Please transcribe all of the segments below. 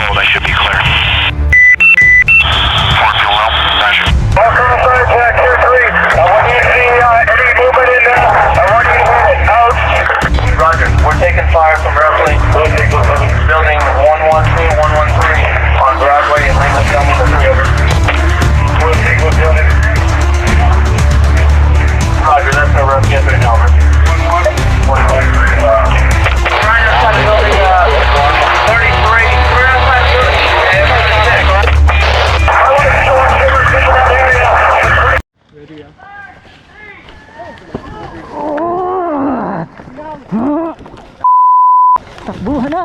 hold. I should be clear. Form fuel well. Roger. Jack, here 3. When you see any movement in there, I want you to hit it out. Roger. We're taking fire from roughly building 112, 113 on Broadway and Lincoln County, the 3 over. We'll building. Roger, that's a rough get right now. 113. Right outside the building, 33. We're outside the building. I want to show up here in that area. Ready, ah. Takbuhan na.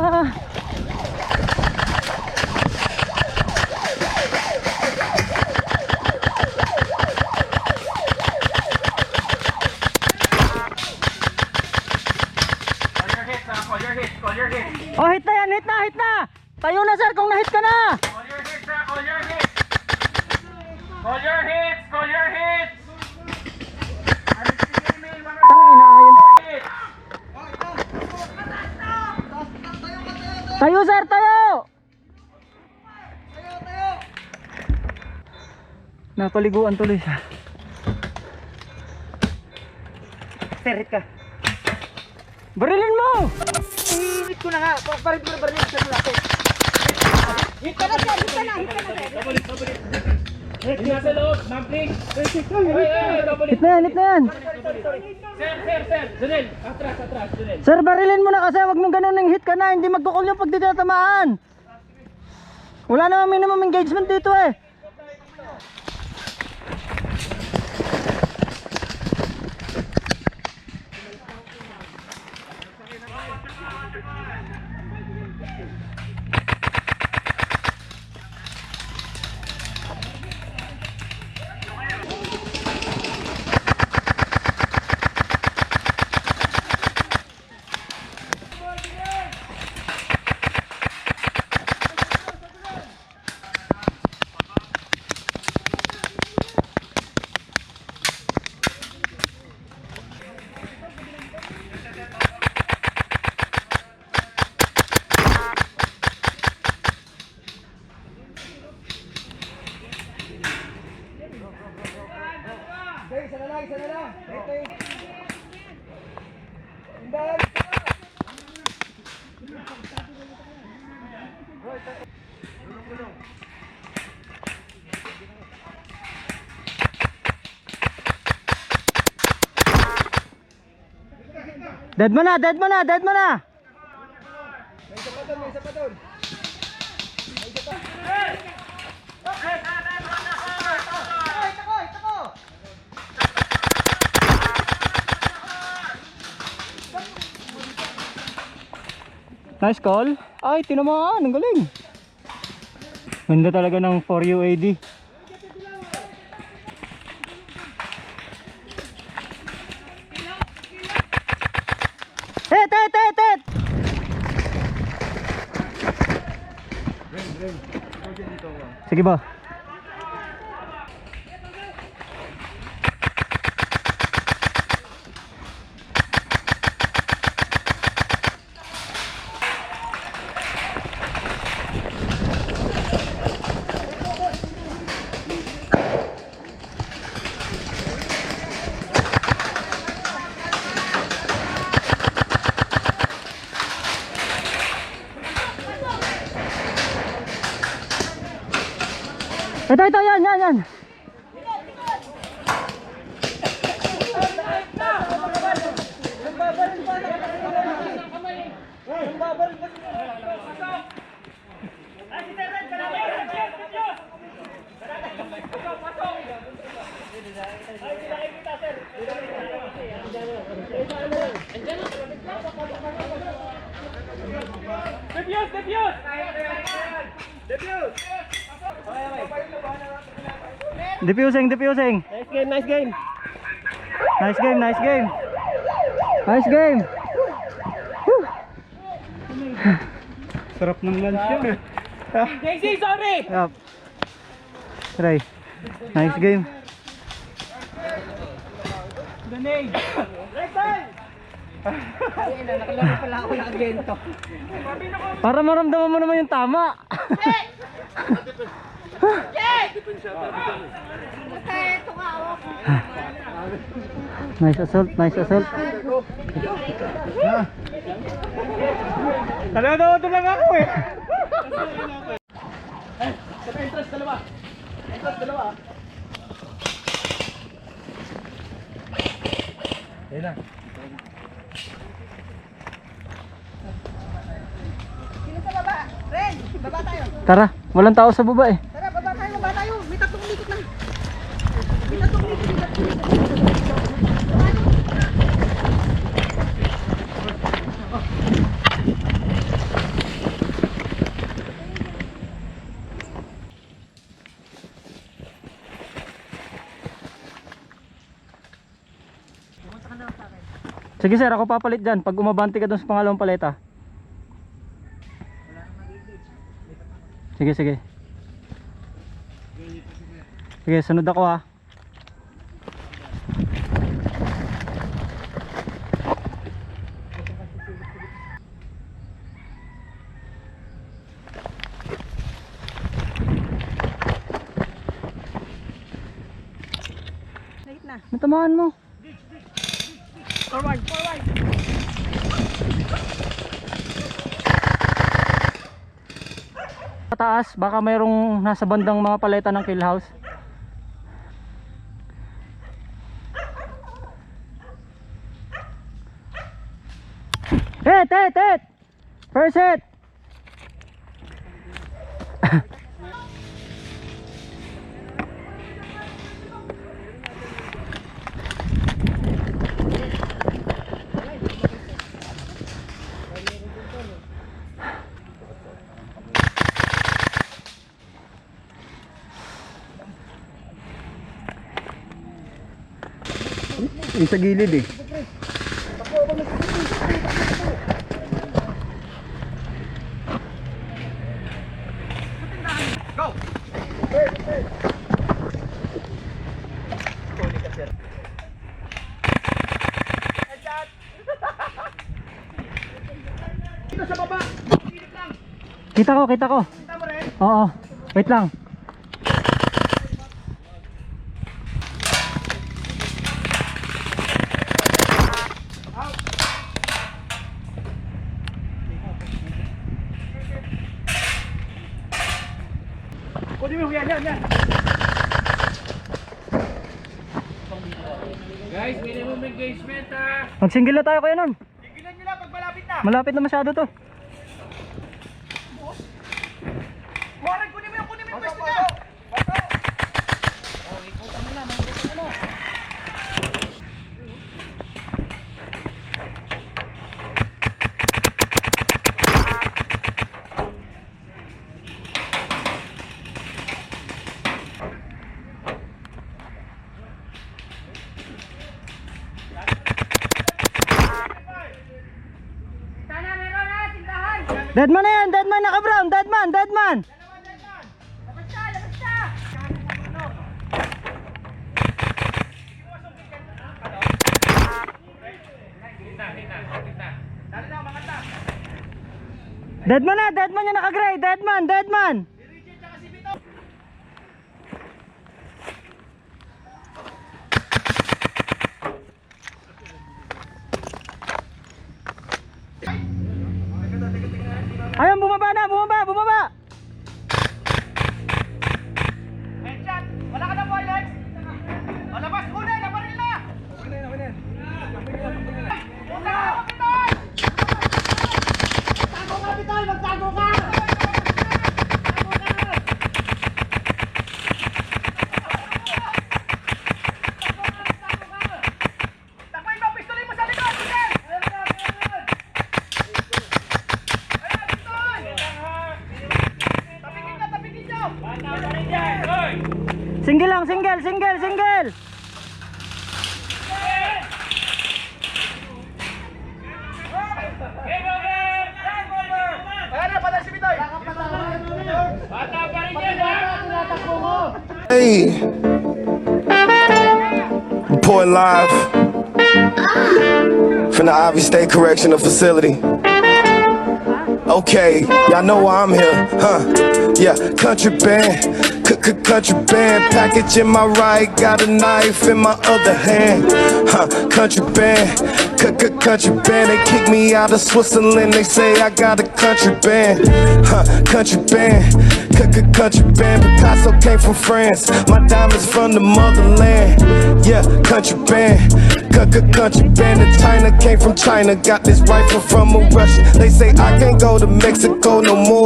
Call your hit. Oh, hit na yan, hit na. Tayo na sir kung na-hit ka na. Call your hits, sir. Call your hits. Call your hits. Call your hits. Tangina ayun. Hits. Tayo sir, tayo. Napaliguan tuloy siya. Sir, hit ka. Barilin mo! Hit ko na nga. Barilin sa malapit. Hit ka na sir, hit ka na. Hit nasa loob. Mabling. Hit na yan. Sir. Junel. Atras. Junel. Sir, barilin mo na kasi wag mong ganun ng hit ka na. Hindi magkukul yung pag di tatamaan. Wala namang minimum engagement dito eh. Isa na lang. Dead mo na. May isa pa doon. Nice call. Ay, tinamaan. Ang galing. Ganda talaga ng 4UAD. Hit! Sige ba? Ito, yan. Defusing. Nice game. Whew. Sarap ng lunch yun. JC, sorry! Yup. Try. Nice game. Grenade! Ayun na, nakalaro pala ako ng agento. Para maramdaman mo naman yung tama. Nice assault, nice assault. Talaga lang ako eh. Sino sa baba? Ren, baba tayo. Tara, walang tao sa baba eh. Tara, baba tayo, baba tayo. May tatlong likod na. May tatlong likod, may tatlong likod. Sige sir, ako papalit dyan pag umabante ka dun sa pangalawang paleta. Sige, sige. Sige, sunod ako ha. Lahit na. Natamaan mo. Forward, forward. Pataas, baka mayroong nasa bandang mga paleta ng kill house. Hit! First hit! Yung sa gilid eh. Kita ko. Oo, wait lang. Kunin mo yan. Guys, minimum engagement ha. Mag-single na tayo kuya nun. Tigilan nyo lang pag malapit na. Malapit na masyado to. Warren, kunin mo yung pwesto niya. Deadman na yan, deadman naka-brown, deadman. Deadman yung naka-gray, deadman. Ayun, bumaba na, bumaba. Headshot. Wala ka na po, Alex. O, labas muna. Labarin na. Una, kapitan. Magtago ka. Takboy mo, pistolet mo sa likod. Sige. Tapigin nyo! Single lang, single. Ayan na, patay si Bitoy! Bata pa rin yan, ha? Hey, report live from the Ivy State Correctional Facility. Okay, y'all know why I'm here, huh? Yeah, country band, country band. Package in my right, got a knife in my other hand, huh? Country band, country band. They kick me out of Switzerland, they say I got a country band, huh? Country band, country band. Picasso came from France, my diamonds from the motherland. Yeah, country band, country band. And China came from China, got this rifle from a Russian. They say I can't go to Mexico no more.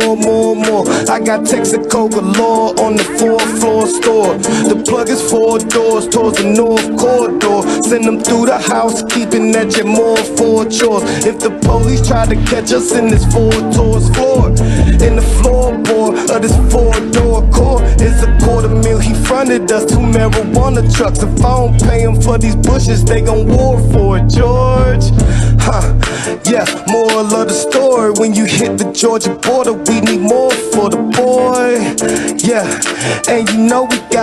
I got Texaco galore on the 4th floor store. The plug is 4 doors towards the North Corridor. Send them through the house, keeping that your more for chores. If the police try to catch us in this 4 doors floor, in the floorboard of this 4-door core is a $250,000. He fronted us 2 marijuana trucks. If I don't pay him for these bushes, they gon' war for it, George. Huh, yeah, moral of the story. When you hit the Georgia border, we need more for the boy. Yeah, and you know we got